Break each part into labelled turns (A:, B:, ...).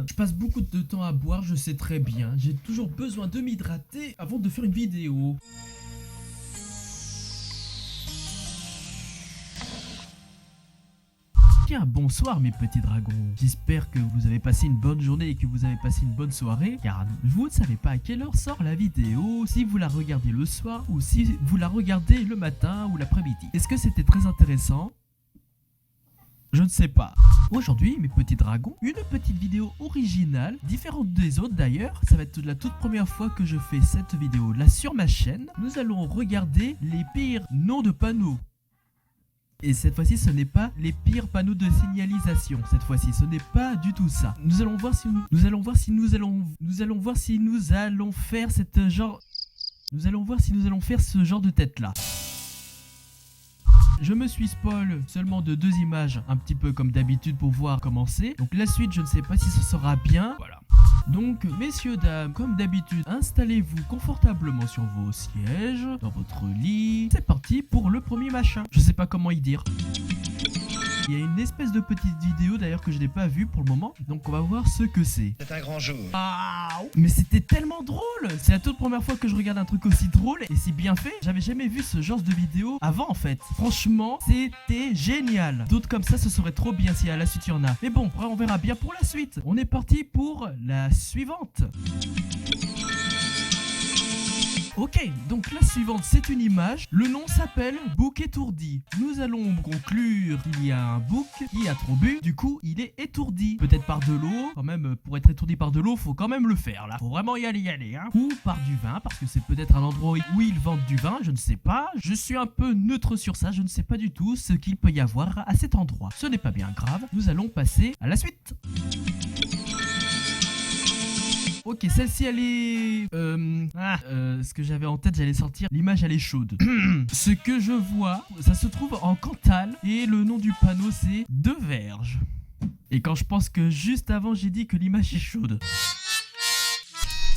A: Je passe beaucoup de temps à boire, je sais très bien. J'ai toujours besoin de m'hydrater avant de faire une vidéo. Bien, bonsoir mes petits dragons. J'espère que vous avez passé une bonne journée et que vous avez passé une bonne soirée, car vous ne savez pas à quelle heure sort la vidéo, si vous la regardez le soir ou si vous la regardez le matin ou l'après-midi. Est-ce que c'était très intéressant ? Je ne sais pas. Aujourd'hui, mes petits dragons, une petite vidéo originale, différente des autres d'ailleurs. Ça va être la toute première fois que je fais cette vidéo là sur ma chaîne. Nous allons regarder les pires noms de panneaux. Et cette fois-ci, ce n'est pas les pires panneaux de signalisation. Cette fois-ci, ce n'est pas du tout ça. Nous allons voir si nous allons faire cette genre. Nous allons voir si nous allons faire ce genre de tête là. Je me suis spoil seulement de 2 images, un petit peu comme d'habitude pour voir comment c'est. Donc la suite, je ne sais pas si ce sera bien. Voilà. Donc, messieurs, dames, comme d'habitude, installez-vous confortablement sur vos sièges, dans votre lit. C'est parti pour le premier machin. Je sais pas comment y dire. Il y a une espèce de petite vidéo d'ailleurs que je n'ai pas vue pour le moment, donc on va voir ce que c'est.
B: C'est un grand jour.
A: Ah, mais c'était tellement drôle. C'est la toute première fois que je regarde un truc aussi drôle et si bien fait. J'avais jamais vu ce genre de vidéo avant en fait. Franchement, c'était génial. D'autres comme ça, ce serait trop bien si à la suite il y en a. Mais bon, après on verra bien pour la suite. On est parti pour la suivante. Ok, donc la suivante c'est une image, le nom s'appelle Bouc étourdi. Nous allons conclure qu'il y a un bouc qui a trop bu, du coup il est étourdi. Peut-être par de l'eau, quand même pour être étourdi par de l'eau faut quand même le faire là. Faut vraiment y aller hein. Ou par du vin, parce que c'est peut-être un endroit où ils vendent du vin, je ne sais pas. Je suis un peu neutre sur ça, je ne sais pas du tout ce qu'il peut y avoir à cet endroit. Ce n'est pas bien grave, nous allons passer à la suite. Ok, celle-ci elle est... ce que j'avais en tête, j'allais sortir. L'image elle est chaude. Ce que je vois, ça se trouve en Cantal. Et le nom du panneau c'est De Verge. Et quand je pense que juste avant j'ai dit que l'image est chaude.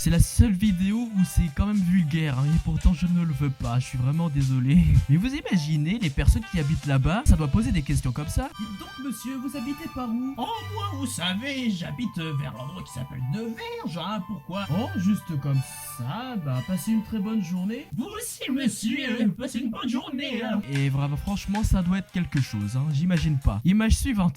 A: C'est la seule vidéo où c'est quand même vulgaire hein, et pourtant je ne le veux pas, je suis vraiment désolé. Mais vous imaginez, les personnes qui habitent là-bas, ça doit poser des questions comme ça. Dites donc monsieur, vous habitez par où?
C: Oh moi vous savez, j'habite vers l'endroit qui s'appelle De Verge, hein, pourquoi?
A: Oh, juste comme ça, bah passez une très bonne journée.
C: Vous aussi monsieur, passez une bonne journée hein.
A: Et vraiment franchement ça doit être quelque chose, hein, j'imagine pas. Image suivante.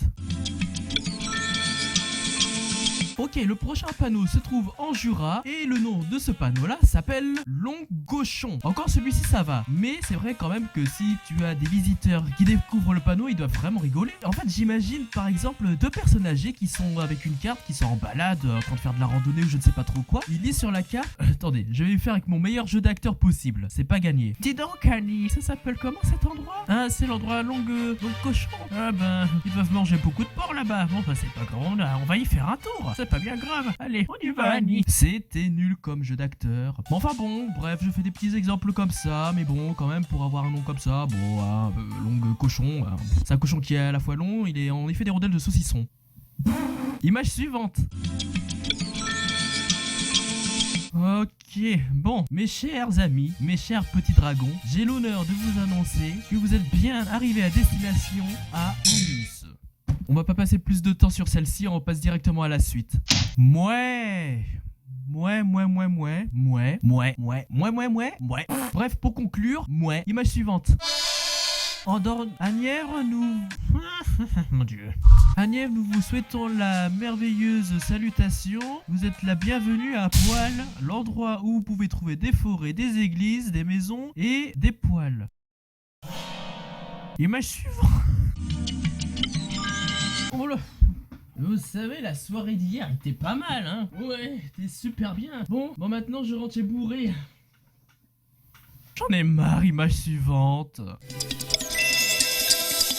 A: Ok, le prochain panneau se trouve en Jura et le nom de ce panneau là s'appelle Longochon. Encore celui-ci ça va, mais c'est vrai quand même que si tu as des visiteurs qui découvrent le panneau, ils doivent vraiment rigoler. En fait j'imagine par exemple 2 personnes âgées qui sont avec une carte, qui sont en balade, en train de faire de la randonnée ou je ne sais pas trop quoi. Il est sur la carte, attendez, je vais faire avec mon meilleur jeu d'acteur possible, c'est pas gagné. Dis donc Annie, ça s'appelle comment cet endroit? Ah c'est l'endroit Longochon. Ah ben, ils doivent manger beaucoup de porc là-bas. Bon bah c'est pas grand, là, on va y faire un tour. C'est pas bien grave. Allez, on y va Annie. C'était nul comme jeu d'acteur. Bon, enfin bon, bref, je fais des petits exemples comme ça, mais bon, quand même pour avoir un nom comme ça, bon, long cochon, c'est un cochon qui est à la fois long, il est en effet des rondelles de saucisson. Image suivante. Ok, bon, mes chers amis, mes chers petits dragons, j'ai l'honneur de vous annoncer que vous êtes bien arrivés à destination à Nice. On va pas passer plus de temps sur celle-ci, on passe directement à la suite. Mouais. Bref, pour conclure, mouais. Image suivante. Asnières, nous... Mon dieu. Asnières, nous vous souhaitons la merveilleuse salutation. Vous êtes la bienvenue à Poil, l'endroit où vous pouvez trouver des forêts, des églises, des maisons et des poils. Image suivante. Oh là. Vous savez, la soirée d'hier était pas mal, hein. Ouais, c'était super bien. Bon, maintenant je rentre chez bourré. J'en ai marre, image suivante.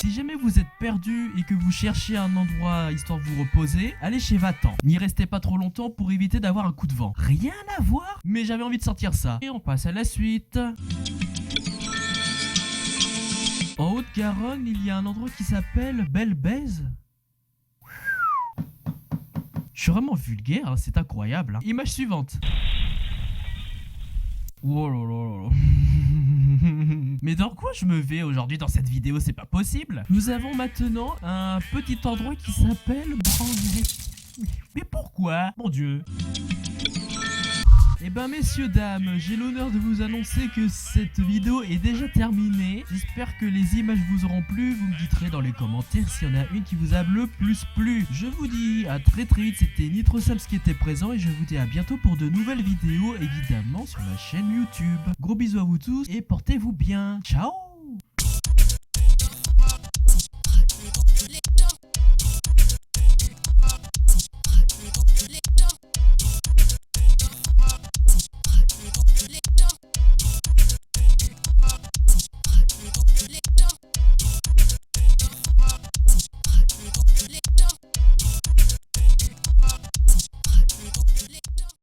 A: Si jamais vous êtes perdu et que vous cherchez un endroit histoire de vous reposer, allez chez Vatan. N'y restez pas trop longtemps pour éviter d'avoir un coup de vent. Rien à voir, mais j'avais envie de sortir ça. Et on passe à la suite. En Haute-Garonne, il y a un endroit qui s'appelle Belle-Bèze. Je suis vraiment vulgaire, hein, c'est incroyable. Hein. Image suivante. Oh là là là. Mais dans quoi je me vais aujourd'hui dans cette vidéo, c'est pas possible. Nous avons maintenant un petit endroit qui s'appelle Branlette. Mais pourquoi?
C: Mon Dieu.
A: Eh ben messieurs dames, j'ai l'honneur de vous annoncer que cette vidéo est déjà terminée. J'espère que les images vous auront plu, vous me direz dans les commentaires s'il y en a une qui vous a le plus plu. Je vous dis à très vite, c'était NitroSams qui était présent et je vous dis à bientôt pour de nouvelles vidéos évidemment sur ma chaîne YouTube. Gros bisous à vous tous et portez-vous bien, ciao.